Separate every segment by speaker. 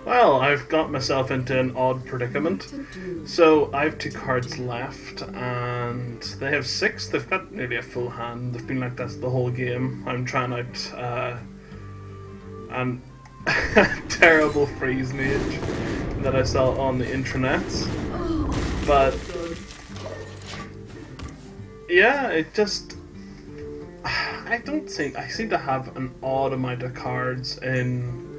Speaker 1: Well, I've got myself into an odd predicament. So I have 2 cards left, and they have 6. They've got nearly a full hand. They've been like this the whole game. I'm trying out an terrible freeze mage that I saw on the intranet. But yeah, it just I seem to have an odd amount of cards in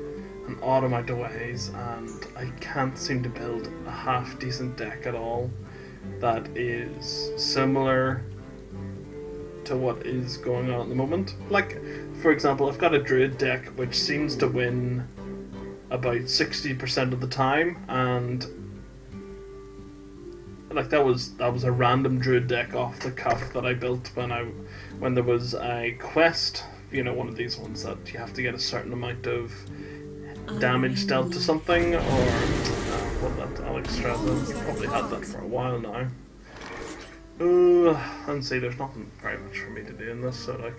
Speaker 1: an odd amount of ways, and I can't seem to build a half decent deck at all that is similar to what is going on at the moment. Like, for example, I've got a druid deck which seems to win about 60% of the time, and like that was a random druid deck off the cuff that I built when there was a quest, you know, one of these ones that you have to get a certain amount of damage dealt to something, or that Alex Stradlin probably had that for a while now. And see, there's nothing very much for me to do in this, so like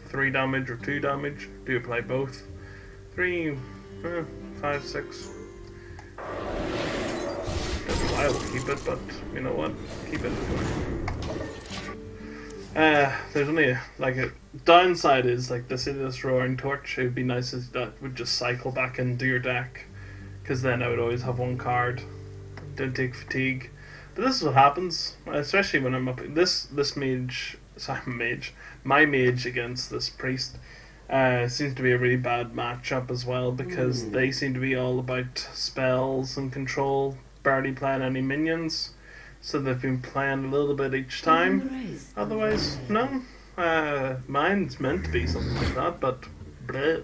Speaker 1: 3 damage or 2 damage. Do you apply both? 3, 5, 6. I will keep it, but you know what? Keep it anyway. There's only a downside is like this roaring torch. It would be nice if that would just cycle back into your deck, because then I would always have 1 card. Don't take fatigue. But this is what happens, especially when I'm up. This mage, my mage against this priest seems to be a really bad matchup as well, because they seem to be all about spells and control, barely playing any minions. So they've been playing a little bit each time. Otherwise, no. Mine's meant to be something like that, but bleh.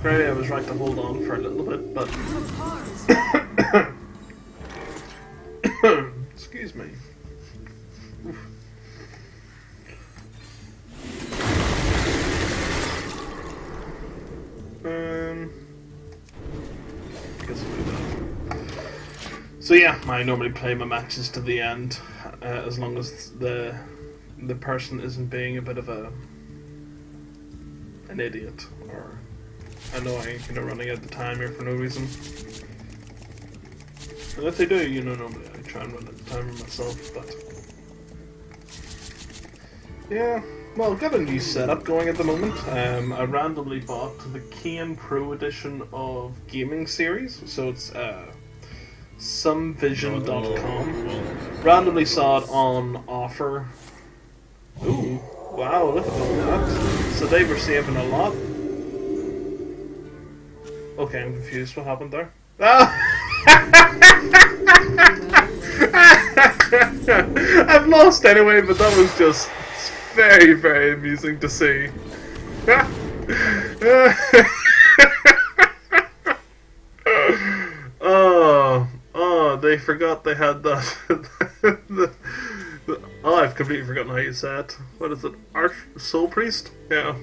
Speaker 1: Maybe I was right to hold on for a little bit, but excuse me. Oof. Guess I'll do that. So yeah, I normally play my matches to the end, as long as the person isn't being a bit of an idiot, or annoying, running out the time here for no reason. And if they do, normally I try and run out the timer myself, but yeah. Well, I've got a new setup going at the moment. I randomly bought the Kane Pro Edition of Gaming Series, so it's somevision.com. Randomly saw it on offer. Ooh, wow, look at that. So they were saving a lot. Okay, I'm confused. What happened there? I've lost anyway, but that was just very, very amusing to see. Oh, they forgot they had that. Oh, I've completely forgotten how you say it. What is it? Soul Priest? Yeah.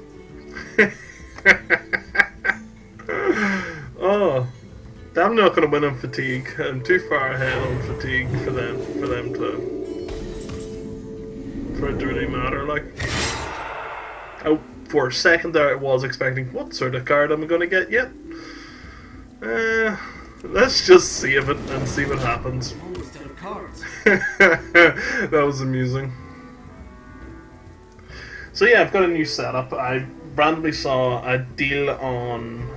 Speaker 1: Oh, I'm not going to win on fatigue. I'm too far ahead on fatigue for them for it to really matter. Like, for a second there, I was expecting, what sort of card am I going to get yet? Let's just save it and see what happens. That was amusing. So yeah, I've got a new setup. I randomly saw a deal on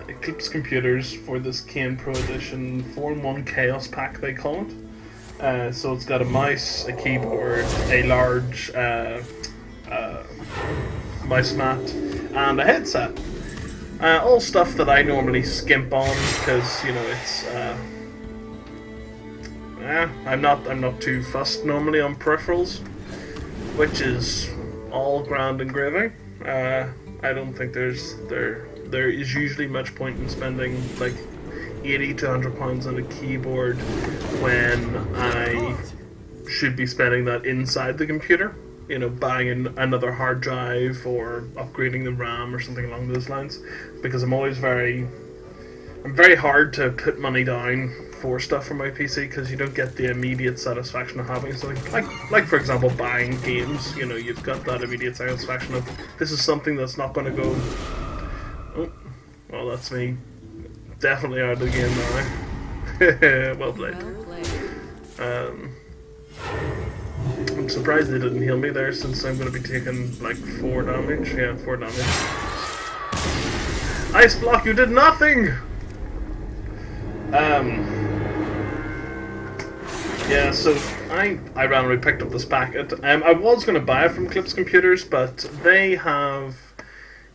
Speaker 1: Eclipse Computers for this Kane Pro Edition 4-in-1 Chaos Pack, they call it. So it's got a mouse, a keyboard, a large mouse mat, and a headset. All stuff that I normally skimp on because it's I'm not too fussed normally on peripherals, which is all grand and gravy. I don't think there is usually much point in spending like £80 to £100 on a keyboard when I should be spending that inside the computer. Buying another hard drive or upgrading the RAM or something along those lines, because I'm very hard to put money down for stuff for my PC, because you don't get the immediate satisfaction of having something like for example buying games. You've got that immediate satisfaction of this is something that's not going to go. Oh, Well, that's me. Definitely out of the game now. Well played. I'm surprised they didn't heal me there, since I'm going to be taking like 4 damage. Yeah, 4 damage. Ice block, you did nothing! Yeah, so I randomly picked up this packet. I was going to buy it from Clips Computers, but they have...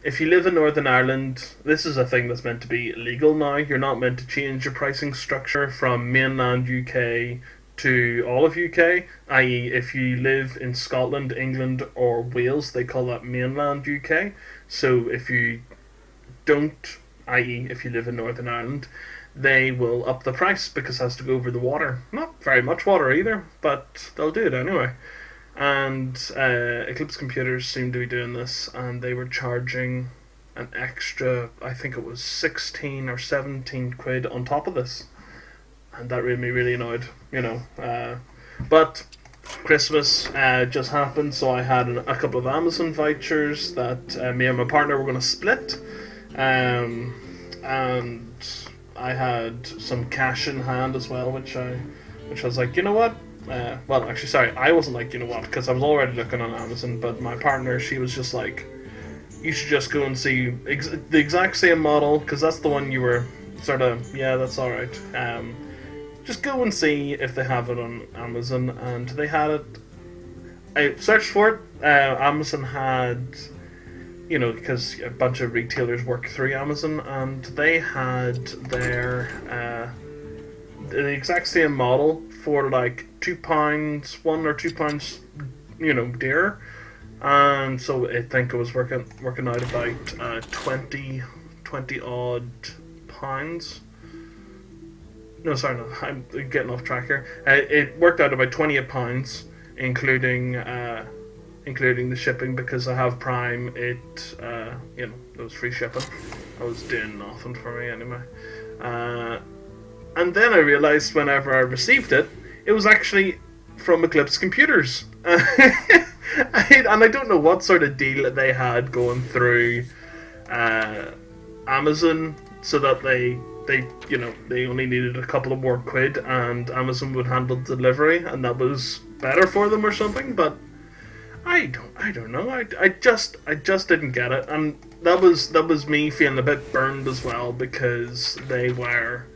Speaker 1: If you live in Northern Ireland, this is a thing that's meant to be illegal now. You're not meant to change your pricing structure from mainland UK to all of UK, i.e. if you live in Scotland, England or Wales, they call that mainland UK. So if you don't, i.e. if you live in Northern Ireland, they will up the price because it has to go over the water. Not very much water either, but they'll do it anyway. And Eclipse Computers seemed to be doing this, and they were charging an extra, I think it was 16 or 17 quid on top of this. And that made me really annoyed, you know. But Christmas just happened, so I had a couple of Amazon vouchers that me and my partner were going to split. And I had some cash in hand as well, which I was like, you know what? Well, actually, sorry, I wasn't like, you know what, because I was already looking on Amazon, but my partner, she was just like, you should just go and see the exact same model, because that's the one you were sort of, yeah, that's alright. Just go and see if they have it on Amazon, and they had it. I searched for it. Amazon had, you know, because a bunch of retailers work through Amazon, and they had their the exact same model for like £2, £1 or £2, you know, dearer. And so I think it was working out about 20 odd pounds. No, sorry, no, I'm getting off track here. It worked out about £28, including the shipping, because I have Prime. It you know, it was free shipping. That was doing nothing for me anyway. And then I realised whenever I received it, it was actually from Eclipse Computers. And I don't know what sort of deal they had going through Amazon, so that they you know, they only needed a couple of more quid and Amazon would handle delivery, and that was better for them or something. But I don't know. I just didn't get it, and that was me feeling a bit burned as well, because they were,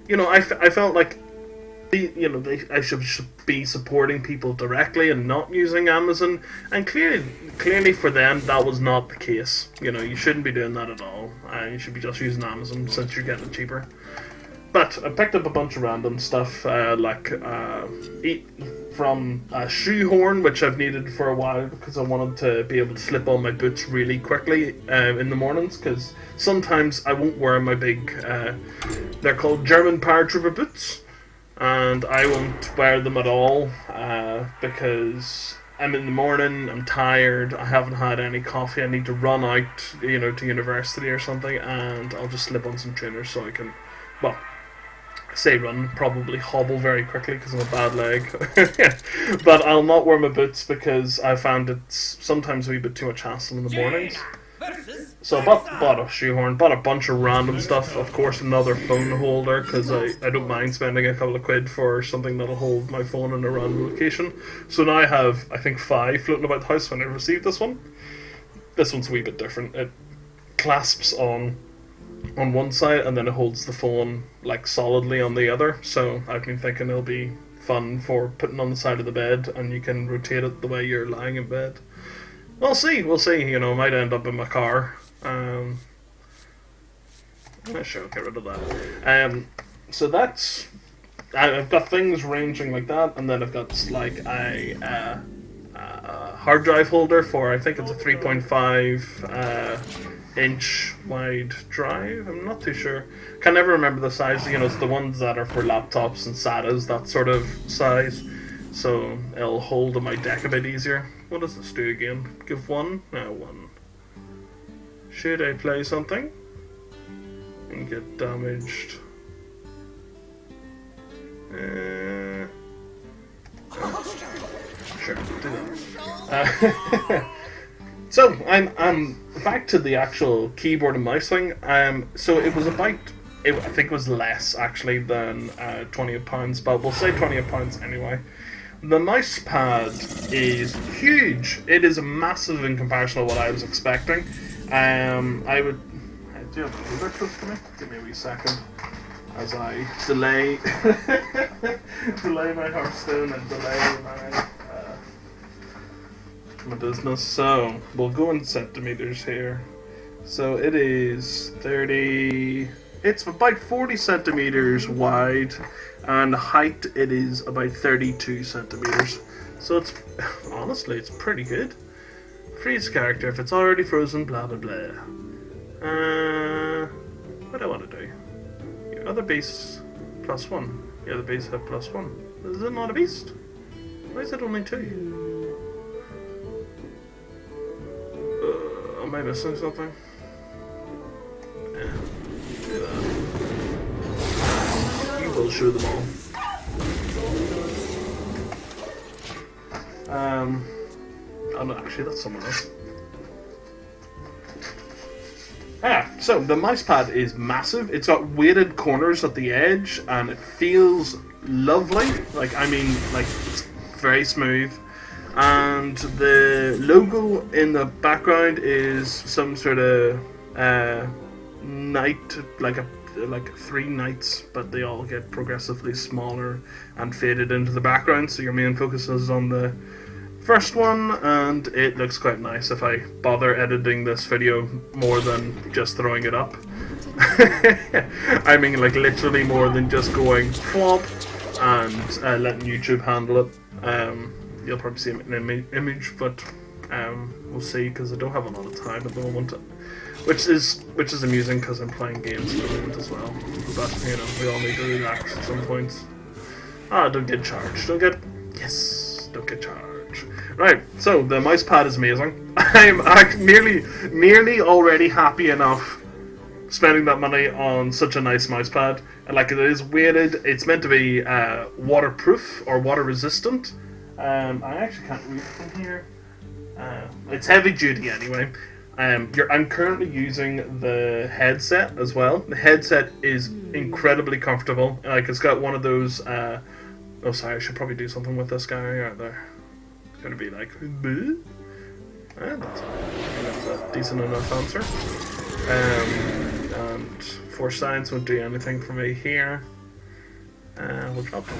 Speaker 1: you know, I felt like, you know, I should be supporting people directly and not using Amazon, and clearly for them that was not the case. You know, you shouldn't be doing that at all. You should be just using Amazon since you're getting it cheaper. But I picked up a bunch of random stuff, like from a shoehorn, which I've needed for a while because I wanted to be able to slip on my boots really quickly in the mornings, because sometimes I won't wear my big, they're called German paratrooper boots, and I won't wear them at all because I'm in the morning, I'm tired, I haven't had any coffee, I need to run out, you know, to university or something, and I'll just slip on some trainers so I can, well, say run, probably hobble very quickly because I'm a bad leg. But I'll not wear my boots because I found it's sometimes a wee bit too much hassle in the mornings. So I bought a shoehorn, bought a bunch of random stuff, of course another phone holder, because I don't mind spending a couple of quid for something that'll hold my phone in a random location. So now I have, I think, 5 floating about the house when I received this one. This one's a wee bit different. It clasps on one side and then it holds the phone like solidly on the other, so I've been thinking it'll be fun for putting on the side of the bed and you can rotate it the way you're lying in bed. We'll see, you know, it might end up in my car. Sure, I'll get rid of that. So that's, I've got things ranging like that, and then I've got like a hard drive holder for, I think it's a 3.5 inch wide drive. I'm not too sure. Can never remember the size. You know, it's the ones that are for laptops and SATAs, that sort of size. So it'll hold on my deck a bit easier. What does this do again? Give 1? No, 1. Should I play something and get damaged? Sure, do that. So I'm back to the actual keyboard and mouse thing. So it was about, I think it was less actually than £28, but we'll say £28 anyway. The mouse pad is huge. It is massive in comparison to what I was expecting. I would. Do you have a keyboard close to me? Give me a wee second as I delay delay my Hearthstone and delay my business. So we'll go in centimeters here. So it is 30. It's about 40 centimeters wide, and height it is about 32 centimeters. So it's honestly it's pretty good. Freeze character if it's already frozen. Blah blah blah. What do I want to do? Your other beasts +1. The other beasts have +1. Is it not a beast? Why is it only 2? Am I missing something? Yeah, do that. You will show them all. Oh no, actually that's someone else. So the mouse pad is massive. It's got weighted corners at the edge, and it feels lovely. Like it's very smooth. And the logo in the background is some sort of knight, like 3 knights, but they all get progressively smaller and faded into the background. So your main focus is on the first one, and it looks quite nice if I bother editing this video more than just throwing it up. I mean, like literally more than just going flop and letting YouTube handle it. You'll probably see an image, but we'll see, because I don't have a lot of time at the moment, which is amusing because I'm playing games at the moment as well. But you know, we all need to relax at some points. Don't get charged. Don't get charged. Right, so the mouse pad is amazing. I'm nearly already happy enough spending that money on such a nice mouse pad. And like, it is weighted. It's meant to be waterproof or water resistant. I actually can't read from here. It's heavy duty anyway. I'm currently using the headset as well. The headset is incredibly comfortable. Like, it's got one of those. Oh, sorry, I should probably do something with this guy out there. It's gonna be like, that's a decent enough answer. And Force Science won't do anything for me here. We'll drop it.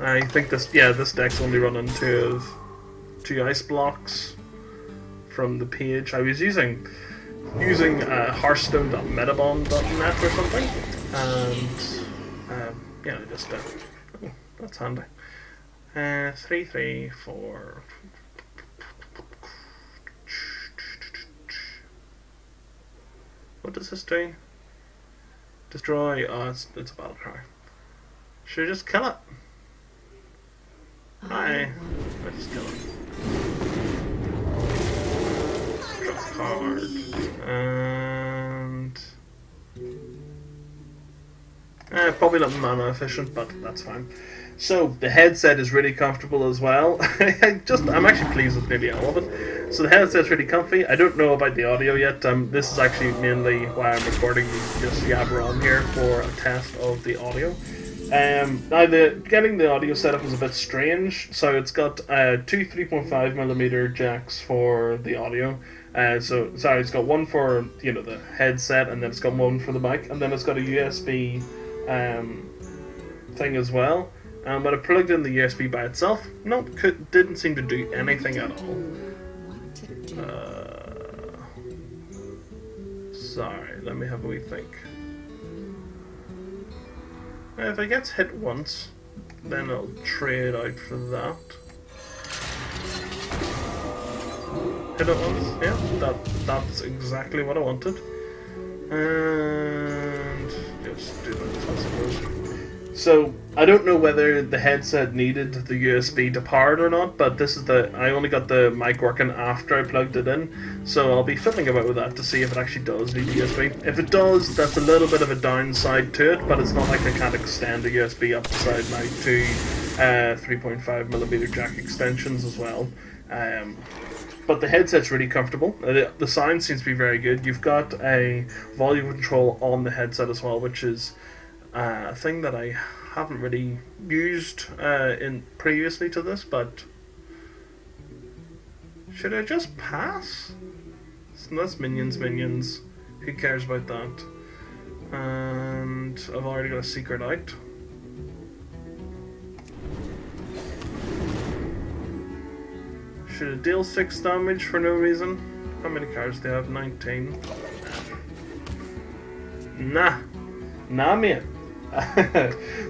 Speaker 1: I think this deck's only running two ice blocks from the page. I was using Hearthstone.metabomb.net or something, and just oh, that's handy. 3, 3, 4. What does this do? Destroy. Oh, it's a battle cry. Should I just kill it? I just kill it. Drop a card. And probably not mana efficient, but that's fine. So the headset is really comfortable as well. I'm actually pleased with nearly all of it. So the headset's really comfy. I don't know about the audio yet. This is actually mainly why I'm recording just yabber on here for a test of the audio. Now getting the audio setup was a bit strange. So it's got two 3.5mm jacks for the audio. It's got one for the headset, and then it's got one for the mic, and then it's got a USB thing as well. But I plugged in the USB by itself. Didn't seem to do anything at all. Sorry, let me have a wee think. If it gets hit once, then I'll trade out for that. Hit it once, yeah, that's exactly what I wanted. And just do that, I suppose. So I don't know whether the headset needed the USB to power it or not, but I only got the mic working after I plugged it in, so I'll be fiddling about with that to see if it actually does need USB. If it does, that's a little bit of a downside to it, but it's not like I can't extend the USB up beside my two 3.5mm jack extensions as well. But the headset's really comfortable. The sound seems to be very good. You've got a volume control on the headset as well, which is a thing that I haven't really used in previously to this, but should I just pass? So that's minions. Who cares about that? And I've already got a secret out. Should it deal 6 damage for no reason? How many cards do they have? 19. Nah, mate.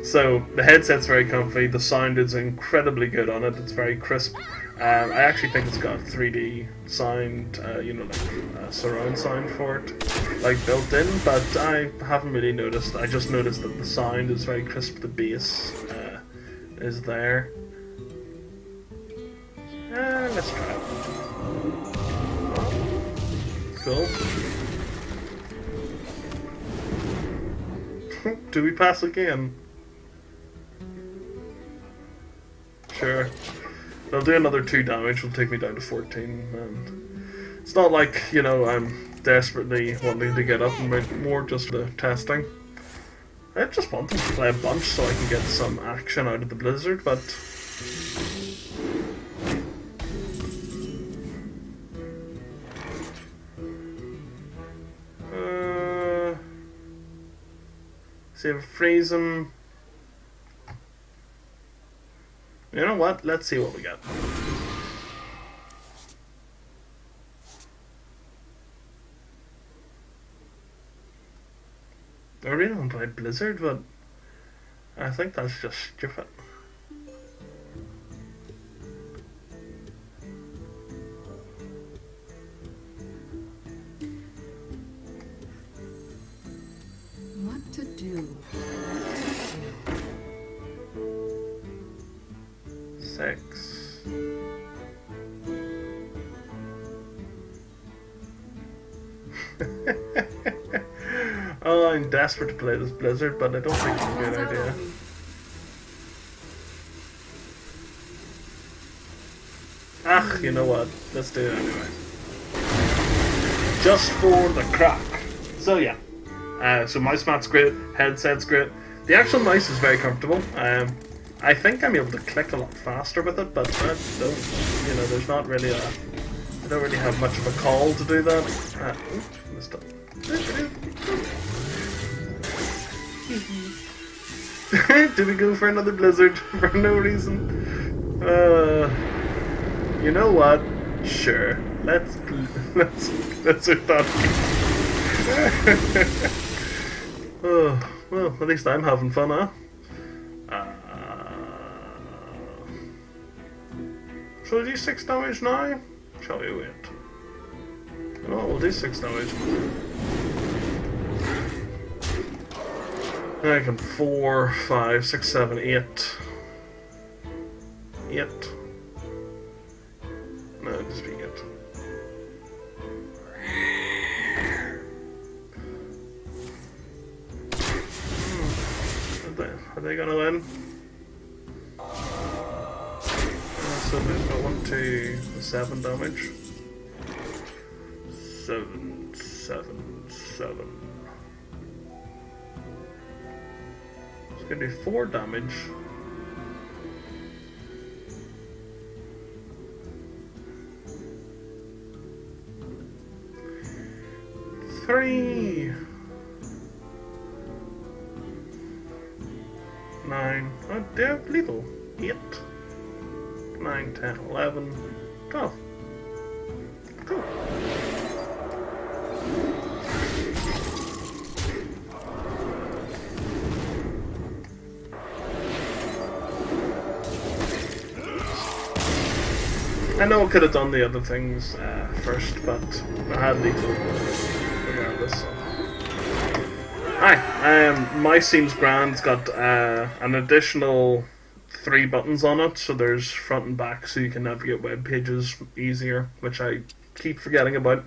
Speaker 1: So the headset's very comfy. The sound is incredibly good on it. It's very crisp. I actually think it's got 3D sound, surround sound for it, like built in. But I haven't really noticed. I just noticed that the sound is very crisp. The bass is there. Let's try it. Cool. Do we pass again? Sure. They'll do another 2 damage, will take me down to 14, and it's not like, I'm desperately wanting to get up and mount more just for the testing. I just want them to play a bunch so I can get some action out of the blizzard, but see if I freeze them. You know what? Let's see what we got. I really want to play Blizzard, but I think that's just stupid.
Speaker 2: What to do?
Speaker 1: 6. Oh, I'm desperate to play this Blizzard, but I don't think it's a good idea. You know what? Let's do it anyway. Just for the crack. So yeah. So mouse mat's great, headset's great. The actual mouse is very comfortable. I think I'm able to click a lot faster with it, but I don't, there's not really I don't really have much of a call to do that. Missed it. Did we go for another Blizzard for no reason? You know what? Sure. Let's Blizzard that. Oh, well, at least I'm having fun, huh? Shall we do 6 damage now? Shall we wait? No, we'll do 6 damage. I can 4, 5, 6, 7, 8. 8. No, just be it. Are they gonna win? So they've got 1, 2, 7 damage. 7, 7, 7. It's gonna do 4 damage. Three. 9. Oh, they're little. 8. 9, 10, 11, 12. Cool. I know I could have done the other things first, but I had lethal regardless. So. Aye, my seems grand. It's got an additional 3 buttons on it, so there's front and back, so you can navigate web pages easier, which I keep forgetting about,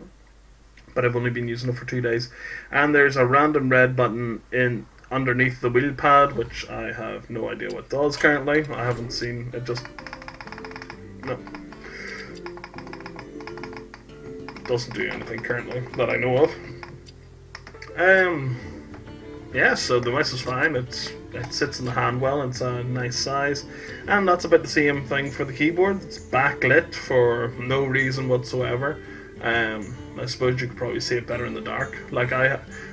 Speaker 1: but I've only been using it for 2 days. And there's a random red button in underneath the wheel pad, which I have no idea what does currently. I haven't seen it. Just no. doesn't do anything currently that I know of. Yeah, so the mouse is fine. It sits in the hand well. It's a nice size, and that's about the same thing for the keyboard. It's backlit for no reason whatsoever. I suppose you could probably see it better in the dark. Like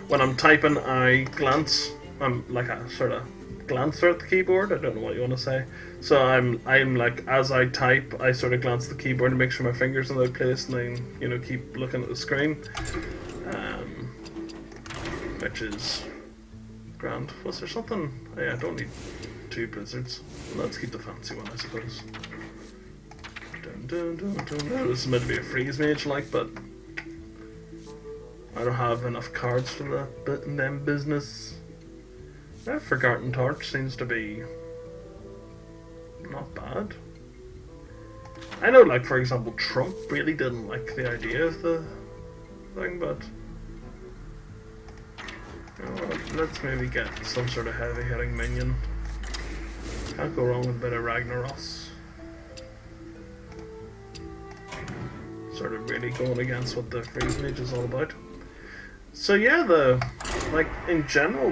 Speaker 1: when I'm typing, I glance. I'm like a sort of glancer at the keyboard. I don't know what you want to say. So I'm like, as I type, I sort of glance at the keyboard and make sure my fingers are in the right place, and then keep looking at the screen, which is grand. Was there something? Oh, yeah, I don't need 2 blizzards. Let's keep the fancy one, I suppose. This is meant to be a freeze mage, but I don't have enough cards for that bit in them business. Forgotten Torch seems to be not bad. I know, for example, Trump really didn't like the idea of the thing, but let's maybe get some sort of heavy-hitting minion. Can't go wrong with a bit of Ragnaros. Sort of really going against what the freeze mage is all about. So yeah, in general,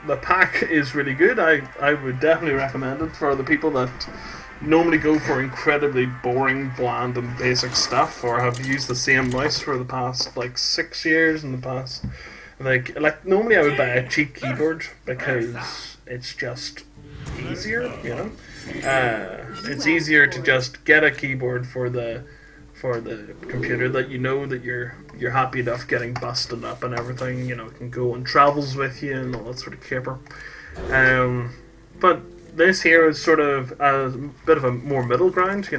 Speaker 1: the pack is really good. I would definitely recommend it for the people that normally go for incredibly boring, bland and basic stuff, or have used the same mouse for the past 6 years in the past. Normally I would buy a cheap keyboard because it's just easier, it's easier to just get a keyboard for the computer that that you're happy enough getting busted up and everything, it can go on travels with you and all that sort of caper. But this here is sort of a bit of a more middle ground,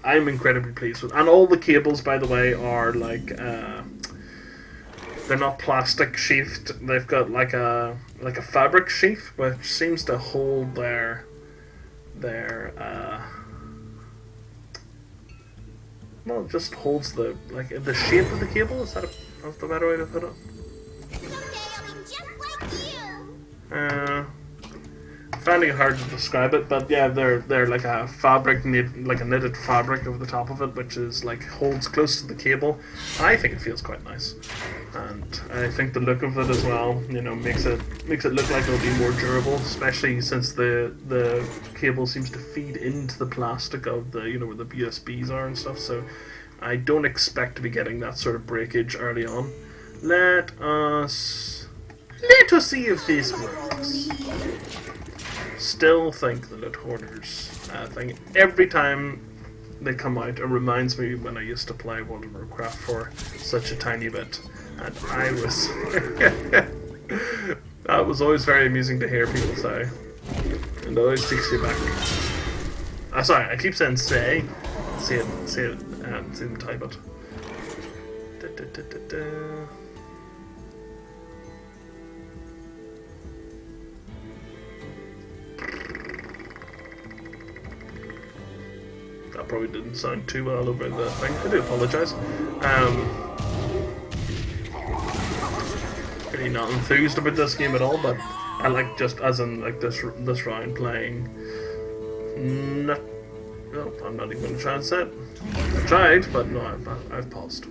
Speaker 1: I'm incredibly pleased with, and all the cables, by the way, are they're not plastic sheathed. They've got like a fabric sheath, which seems to hold their it just holds the shape of the cable. Is that that's the better way to put it? Finding it hard to describe it, but yeah, they're like a fabric, like a knitted fabric over the top of it, which is holds close to the cable. I think it feels quite nice, and I think the look of it as well, makes it look like it'll be more durable, especially since the cable seems to feed into the plastic of the where the USBs are and stuff. So I don't expect to be getting that sort of breakage early on. Let us see if this works. Still think the Lit Hoarders thing, every time they come out, it reminds me when I used to play World of Warcraft for such a tiny bit, and I was that was always very amusing to hear people say, and it always takes you back. Sorry, I keep saying say it, and see them type it. That probably didn't sound too well over the thing. I do apologise. Really not enthused about this game at all, but I just as in this round playing. No, I'm not even going to try and say it. I tried, but no, I've paused.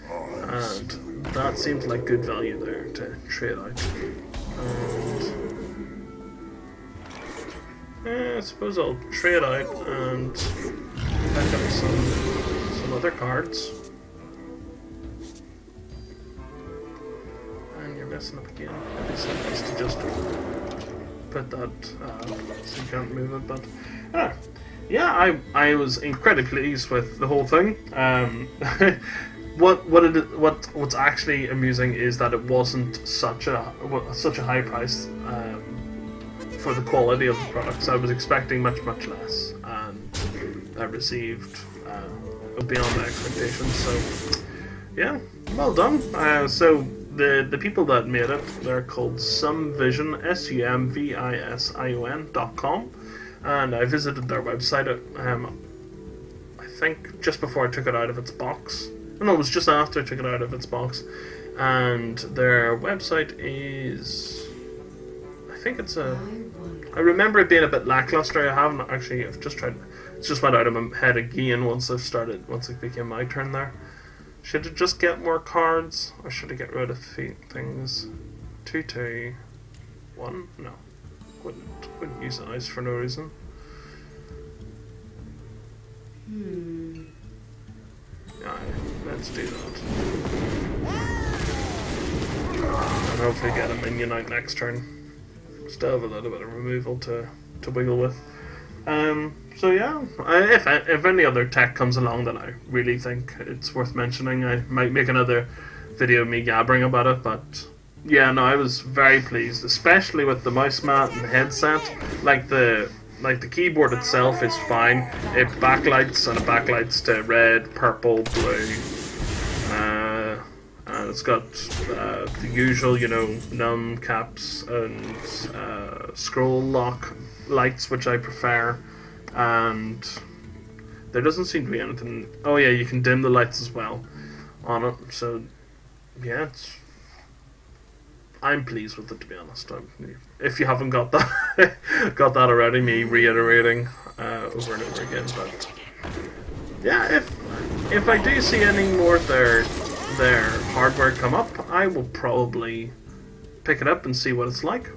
Speaker 1: And that seems like good value there to trade out. And I suppose I'll trade out and pick up some other cards. And you're messing up again. Maybe it's nice to just put that so you can't move it, but yeah, I was incredibly pleased with the whole thing. What's actually amusing is that it wasn't such a high price for the quality of the products. I was expecting much less, and I received beyond my expectations. So yeah, well done. So the people that made it, they're called Sumvision, SUMVISION.com, and I visited their website I think just before I took it out of its box. No, it was just after I took it out of its box, and their website is, I think it's I remember it being a bit lackluster. I've just tried It's just went out of my head again once it became my turn there. Should I just get more cards, or should I get rid of things? 2, 2, 1? No. Wouldn't use ice for no reason. Yeah, let's do that. And hopefully get a minion out next turn. Still have a little bit of removal to wiggle with. So yeah, if any other tech comes along that I really think it's worth mentioning, I might make another video of me gabbering about it, but yeah, no, I was very pleased, especially with the mouse mat and the headset. Like the keyboard itself is fine. It backlights, and it backlights to red, purple, blue. And it's got the usual, num caps and scroll lock lights, which I prefer. And there doesn't seem to be anything. Oh yeah, you can dim the lights as well on it. So yeah, I'm pleased with it, to be honest. If you haven't got that already, me reiterating over and over again. But yeah, if I do see any more of their hardware come up, I will probably pick it up and see what it's like.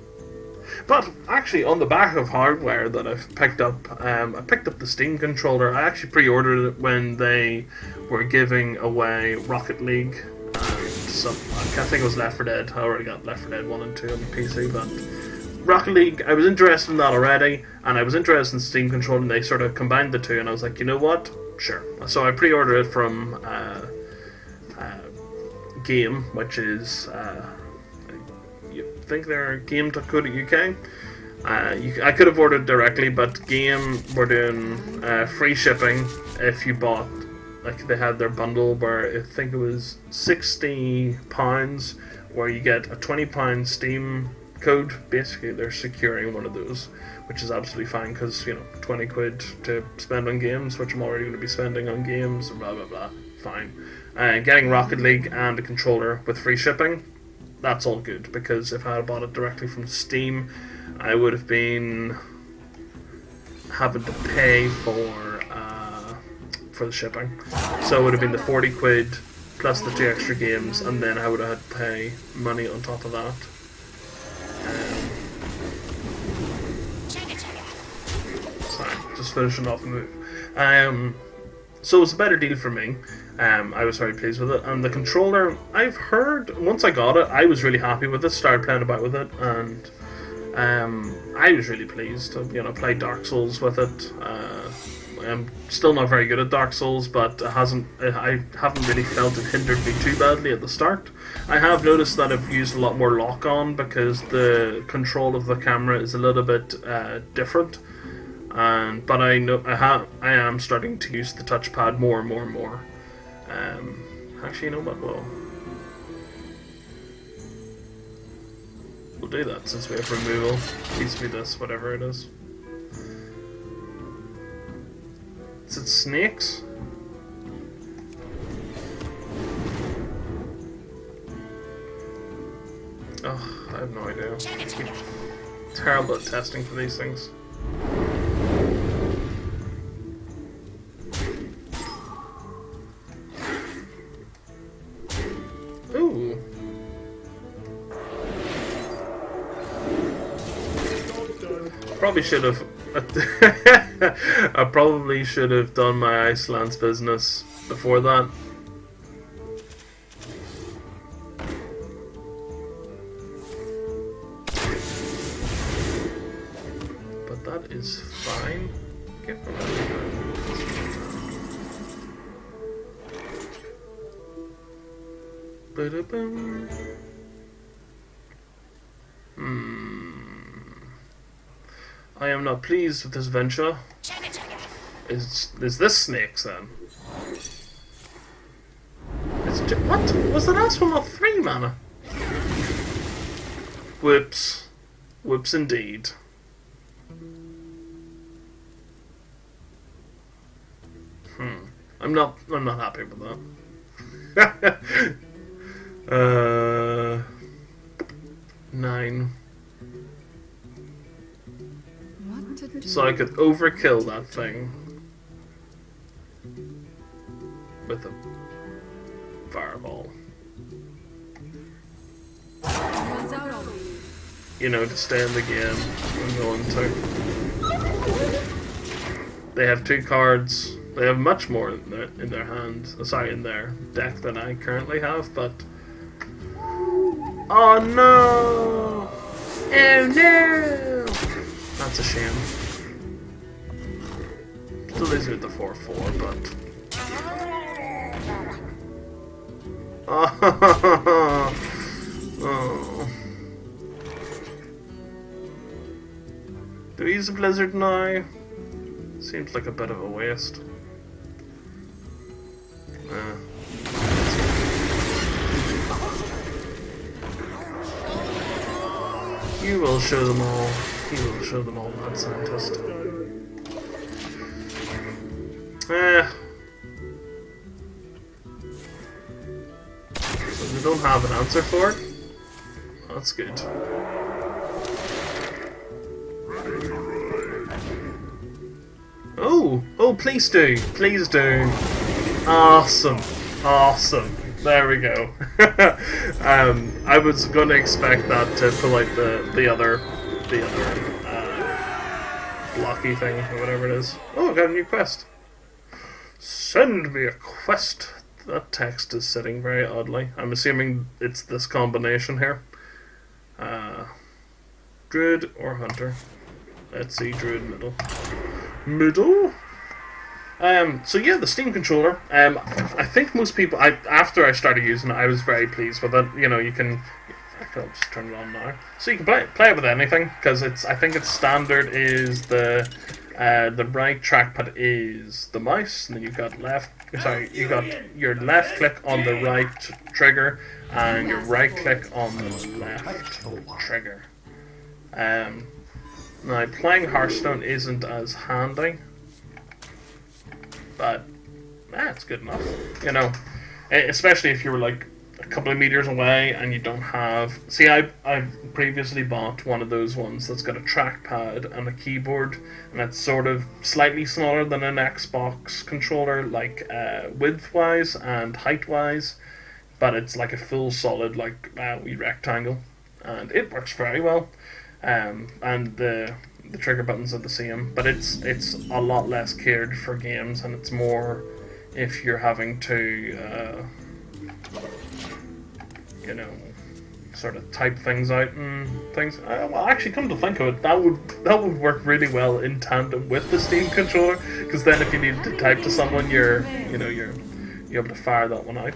Speaker 1: But actually, on the back of hardware that I've picked up, I picked up the Steam controller. I actually pre-ordered it when they were giving away Rocket League. I think it was Left 4 Dead. I already got Left 4 Dead 1 and 2 on the PC, but Rocket League, I was interested in that already, and I was interested in Steam controller, and they sort of combined the two, and I was like, you know what? Sure. So I pre-ordered it from Game, which is you think they're game.co.uk. I could have ordered directly, but Game were doing free shipping if you bought, like they had their bundle where I think it was £60, where you get a £20 Steam code. Basically, they're securing one of those, which is absolutely fine because 20 quid to spend on games, which I'm already going to be spending on games, blah blah blah. Fine. Getting Rocket League and a controller with free shipping, that's all good, because if I had bought it directly from Steam, I would have been having to pay for the shipping. So it would have been the 40 quid plus the 2 extra games, and then I would have had to pay money on top of that. Sorry, just finishing off a move. So it was a better deal for me. I was very pleased with it. And the controller, I've heard, once I got it, I was really happy with it, started playing about with it, and I was really pleased. Played Dark Souls with it. I'm still not very good at Dark Souls, but I haven't really felt it hindered me too badly at the start. I have noticed that I've used a lot more lock-on because the control of the camera is a little bit different. But I am starting to use the touchpad more and more and more. Actually, you know what? We'll do that since we have removal. Teach me this, whatever it is. Is it snakes? Oh, I have no idea. I'm terrible at testing for these things. Ooh. Probably should have. I probably should have done my Iceland's business before that. But that is fine. Get around. Ba-da-bum. I am not pleased with this venture. Is this snakes then? What? Was the last one not 3 mana? Whoops. Whoops indeed. I'm not happy with that. 9. So I could overkill that thing. with a fireball.
Speaker 2: Runs out on me.
Speaker 1: You know, to stay in the game I'm going to. They have 2 cards. They have much more in their hand. Sorry, in their deck than I currently have, but... Oh no! Oh no! That's a shame. Still leaves me with the 4/4, but... Oh. Do we use a blizzard now? Seems like a bit of a waste. You will show them all. You will show them all, mad scientist. So they don't have an answer for it. That's good. Oh, please do. Please do. Awesome. Awesome. There we go. I was going to expect that to pull out the other blocky thing, or whatever it is. Oh, I got a new quest. Send me a quest. That text is sitting very oddly. I'm assuming it's this combination here. Druid or Hunter. Let's see, Druid middle. Middle? So yeah, the Steam controller. I think most people. After I started using it, I was very pleased with it. You know, you can. I'll just turn it on now, so you can play it with anything because it's. I think its standard is the right trackpad is the mouse, and then you've got you got your left click on the right trigger and your right click on the left trigger. Now playing Hearthstone isn't as handy. But it's good enough, you know. Especially if you were like a couple of meters away and you don't have. See, I've previously bought one of those ones that's got a trackpad and a keyboard, and it's sort of slightly smaller than an Xbox controller, like width-wise and height-wise, but it's like a full solid like wee rectangle, and it works very well. And the trigger buttons are the same, but it's a lot less catered for games, and it's more if you're having to you know, sort of type things out and things. Well, actually, come to think of it, that would work really well in tandem with the Steam controller, because then if you need to type to someone, you're able to fire that one out.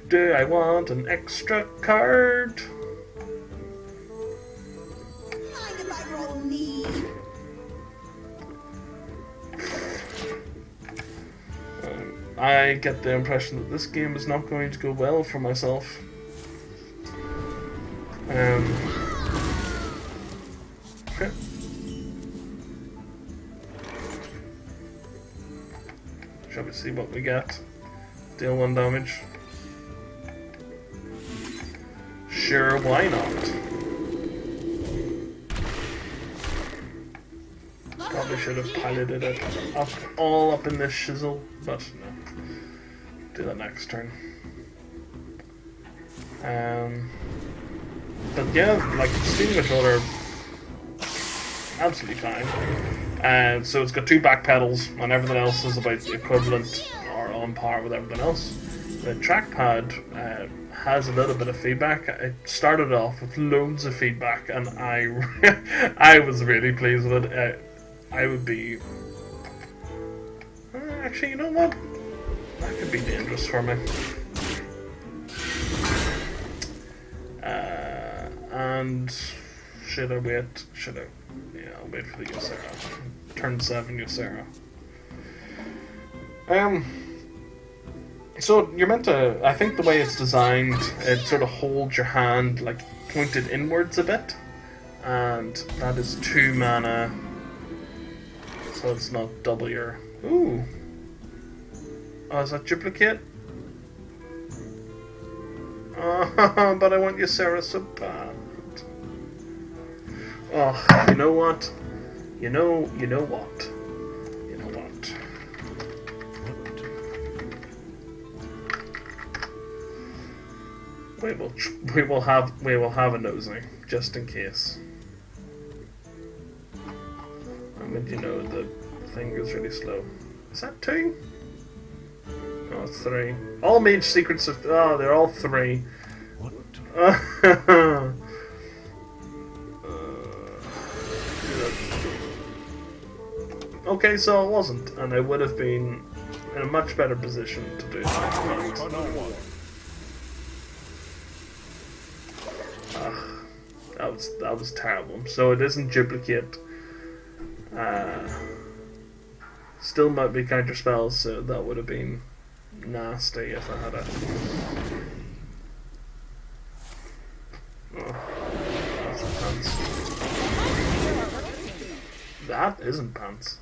Speaker 1: Do I want an extra card? I get the impression that this game is not going to go well for myself. Okay. Shall we see what we get? Deal 1 damage. Sure, why not? Probably should have piloted it all up in this shizzle, but no. Do that next turn. But yeah, like the Steam controller, absolutely fine. So it's got 2 back pedals, and everything else is about equivalent or on par with everything else. The trackpad has a little bit of feedback. It started off with loads of feedback, and I was really pleased with it. I would be... actually, you know what? That could be dangerous for me. And should I wait? Yeah, I'll wait for the Ysera. Turn 7 Ysera. So you're meant to. I think the way it's designed, it sort of holds your hand like pointed inwards a bit, and that is 2 mana. So it's not double your. Ooh. Oh, is that duplicate? Oh, but I want Ysera so bad. Oh, you know what? You know what? You know what? We will have a nosy just in case. And when you know the thing goes really slow. Is that 2? No, it's 3. All mage secrets of they're all 3.
Speaker 3: What?
Speaker 1: Okay, so it wasn't, and I would have been in a much better position to do that. That was terrible. So it isn't duplicate. Still might be counter spells, so that would have been nasty if I had a. Oh, that's not pants. That isn't pants.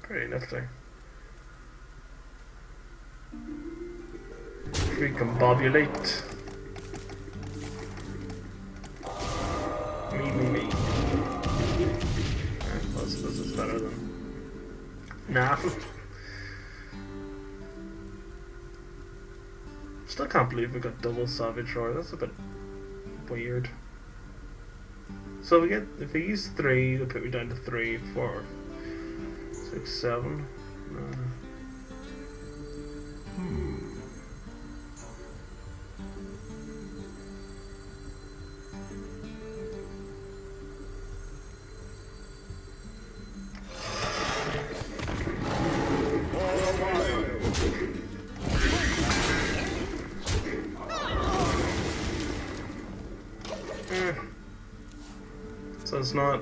Speaker 1: Pretty nifty. Recombobulate. Me. I suppose it's better than. Nah. Still can't believe we got double Savage Roar. That's a bit weird. So if we use 3, they'll put me down to 3, 4, 6, 7. So it's not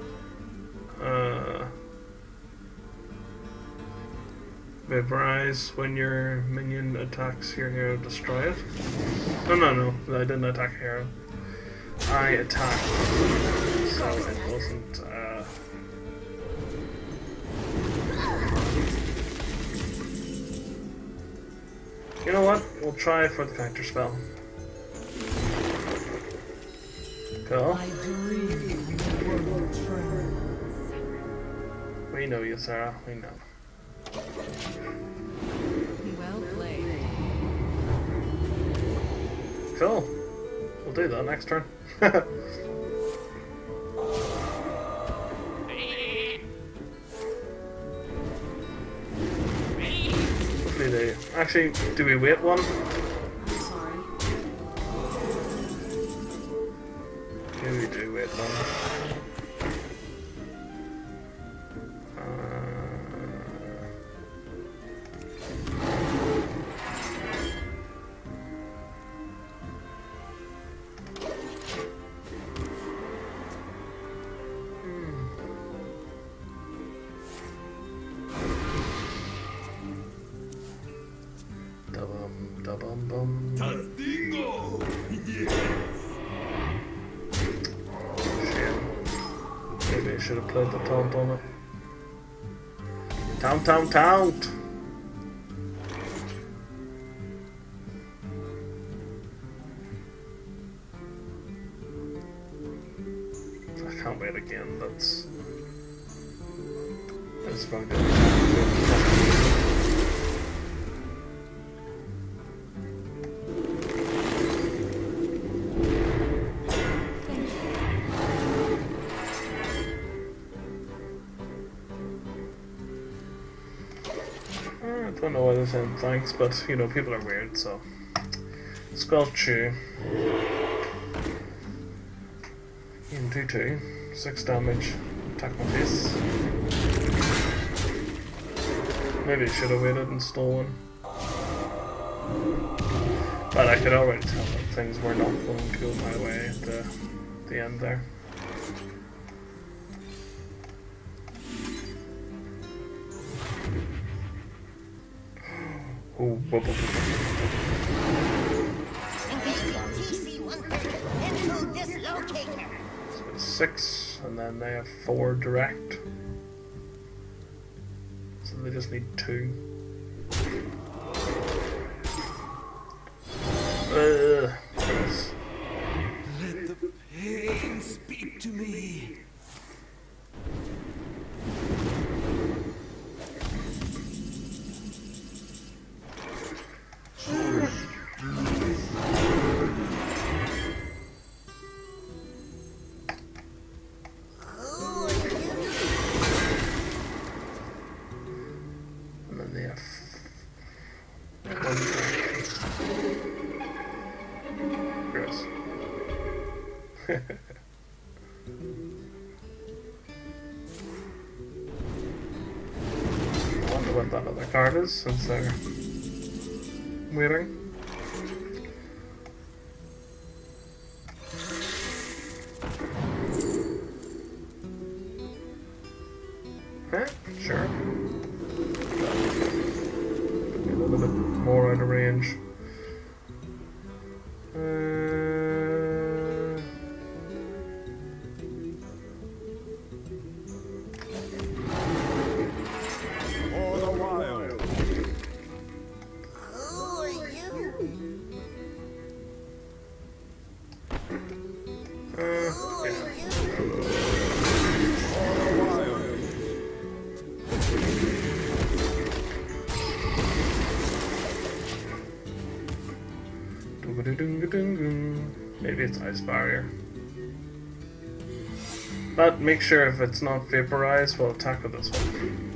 Speaker 1: vaporize when your minion attacks your hero, destroy it. No, I didn't attack a hero. I attacked, so it wasn't. You know what? We'll try for the counter spell. Cool. We know you, Sarah. We know.
Speaker 2: Well played.
Speaker 1: Cool. We'll do that next turn. Hopefully they... Actually, do we wait one?
Speaker 2: Sorry.
Speaker 1: Maybe we do wait one. Maybe I should have played the taunt on it. Taunt! I can't wait again, that's going to be I don't know why they're saying thanks, but you know, people are weird, so. Sculpture. In 2-2. 6 damage. Attack my face. Maybe I should have waited and stole one. But I could already tell that things were not going to go my way at the end there. Oh, so it's 6, and then they have 4 direct. So they just need 2. Yes.
Speaker 3: Let the pain speak to me.
Speaker 1: I wonder what that other card is since they're waiting. Sure. A little bit more out of range.
Speaker 3: All the while.
Speaker 4: Who are you?
Speaker 1: Maybe it's ice barrier. But make sure if it's not vaporized, we'll attack with this one.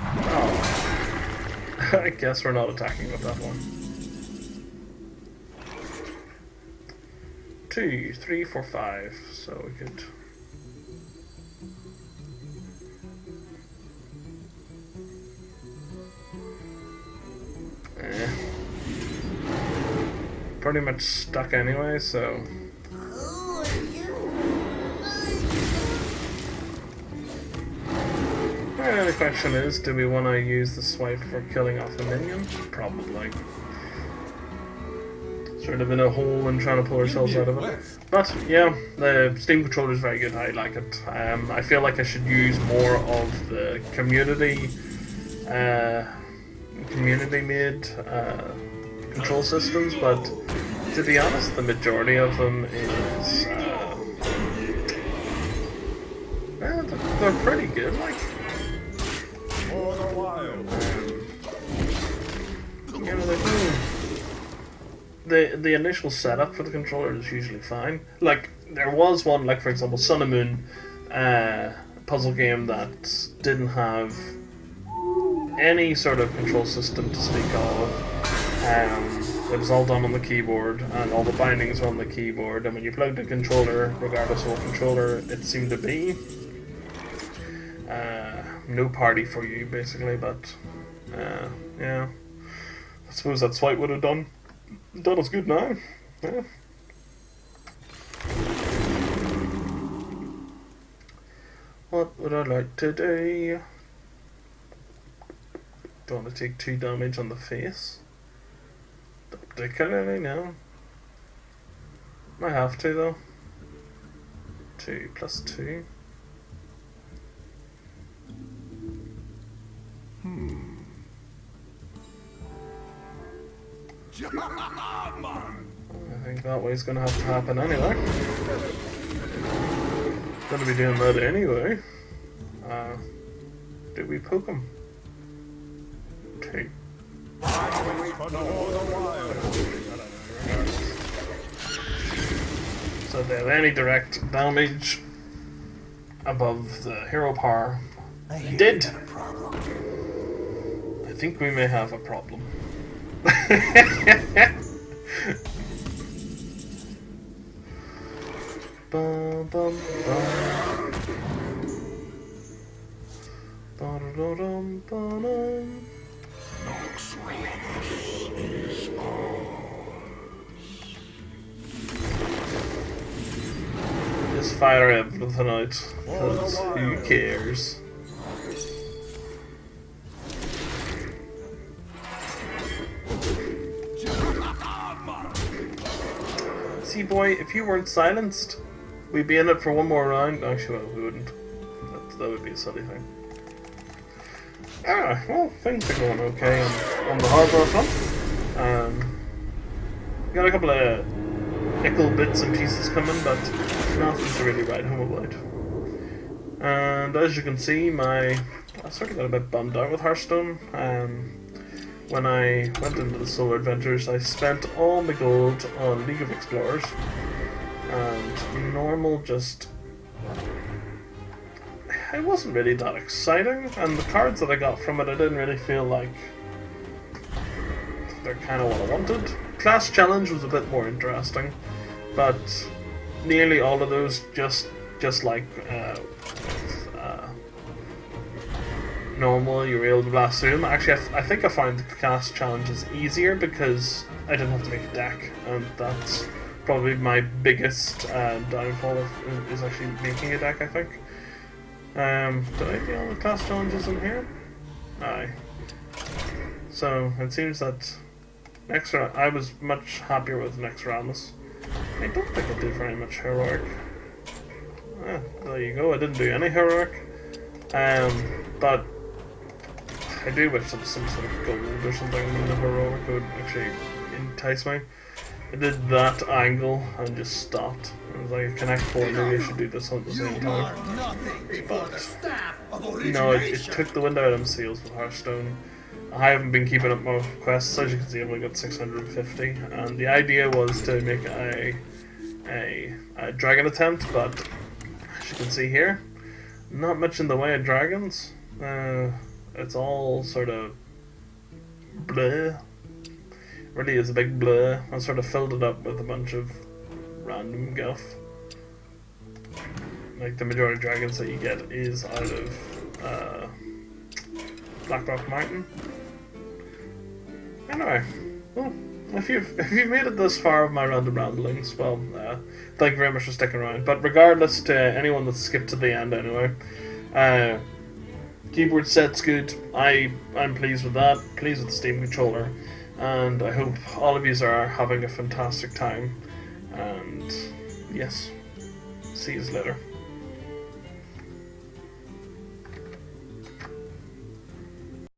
Speaker 1: Oh. I guess we're not attacking with that one. 2, 3, 4, 5, so we could... Pretty much stuck anyway, so...
Speaker 4: Who are you?
Speaker 1: The question is, do we want to use the swipe for killing off the minion? Probably. Sort of in a hole and trying to pull ourselves out of it. But yeah, the Steam controller is very good. I like it. I feel like I should use more of the community made control systems, but to be honest, the majority of them is well, they're pretty good. Like,
Speaker 3: All the while.
Speaker 1: you know, the initial setup for the controller is usually fine. Like, there was one, like for example, Sun and Moon puzzle game that didn't have any sort of control system to speak of. It was all done on the keyboard, and all the bindings were on the keyboard, and when you plugged the controller, regardless of what controller it seemed to be, no party for you, basically. But yeah, I suppose that's what it would have done us good now. Yeah. What would I like today? Don't want to take 2 damage on the face. Not particularly, no. Might have to though. 2 plus 2. I think that way's gonna have to happen anyway. Gonna be doing that anyway. Do we poke him? 2. So then any direct damage above the hero power. He did! I think we may have a problem. Bum, bum, bum. Ba-da-da-dum, ba-dum. Just fire everything out, because who cares? See, boy, if you weren't silenced, we'd be in it for one more round. Actually, well, we wouldn't. That would be a silly thing. Well, things are going okay on the hardware front. Got a couple of nickel bits and pieces coming, but nothing to really write home about. And as you can see, I sort of got a bit bummed out with Hearthstone. When I went into the solo adventures, I spent all my gold on League of Explorers, and normal just it wasn't really that exciting, and the cards that I got from it, I didn't really feel like they're kind of what I wanted. Class Challenge was a bit more interesting, but nearly all of those just like normal, you were able to blast through them. Actually, I think I found the Class Challenges easier because I didn't have to make a deck, and that's probably my biggest downfall is actually making a deck, I think. Did I do all the Class Challenges in here? Aye. So, it seems that I was much happier with Nexramus. I don't think I did very much Heroic. There you go, I didn't do any Heroic. But I do wish there was some sort of gold or something in the Heroic would actually entice me. I did that angle and just stopped. I was like, Connect 4, maybe I should do this one at the same time. But no, it took the wind out of seals with Hearthstone. I haven't been keeping up my quests. As you can see, I've only got 650, and the idea was to make a dragon attempt, but as you can see here, not much in the way of dragons. It's all sort of bleh. Really is a big bleh. I sort of filled it up with a bunch of random guff. Like the majority of dragons that you get is out of Blackrock Mountain. Anyway, well, if you've made it this far of my random ramblings, well, thank you very much for sticking around. But regardless to anyone that skipped to the end anyway, keyboard set's good. I'm pleased with that. Pleased with the Steam controller, and I hope all of you are having a fantastic time. And yes, see you later.